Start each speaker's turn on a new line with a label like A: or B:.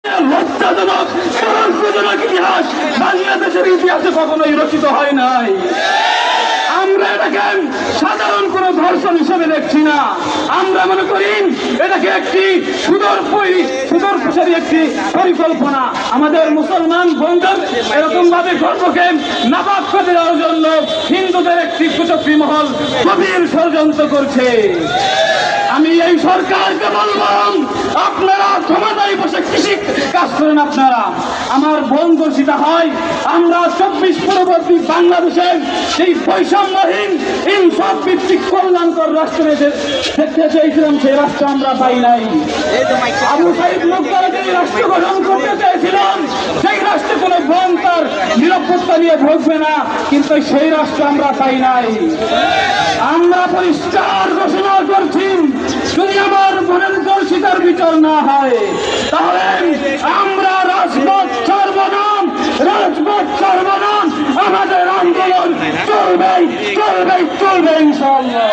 A: লজ্জাজনক কলঙ্কজনক ইতিহাস বাংলাদেশের ইতিহাসে কখনোই রচিত হয় নাই। আমরা এটাকে সাধারণ কোন ধর্ষণ হিসেবে দেখছি না। আমরা মনে করি এটাকে একটি সুদূরপ্রসারী একটি পরিকল্পনা। আমাদের মুসলমান বন্ধুর এরকম ভাবে গর্বকে নাপাক করে দেওয়ার জন্য হিন্দুদের একটি কুচক্রী মহল গভীর ষড়যন্ত্র করছে। আমি এই সরকারকে বললাম, আপনারা ক্ষমতায় বসে কৃষি কাজ করেন। আপনারা আমার বোন দর্শিতা হয়, আমরা 24 পরবর্তী বাংলাদেশের সেই বৈষম্যহীন ইনসাফ ভিত্তিক কল্যাণকর রাষ্ট্র দেখতে চেয়েছিলাম, সেই রাষ্ট্র আমরা পাই নাই। আবু সাইদ মুক্তার যে রাষ্ট্র গঠন করতে চেয়েছিলাম, সেই রাষ্ট্রে কোনো বোন তার নিরাপত্তা নিয়ে ভোগবে না, কিন্তু সেই রাষ্ট্র আমরা পাই নাই। আমরা পরিষ্কার ঘোষণা করছি, যদি আমার বোনের দর্শিতার বিচার না হয়, তাহলে আমরা রাজপথ ছাড়ব না, রাজপথ ছাড়ব না। আমাদের আন্দোলন চলবে, চলবে, চলবে ইনশাআল্লাহ।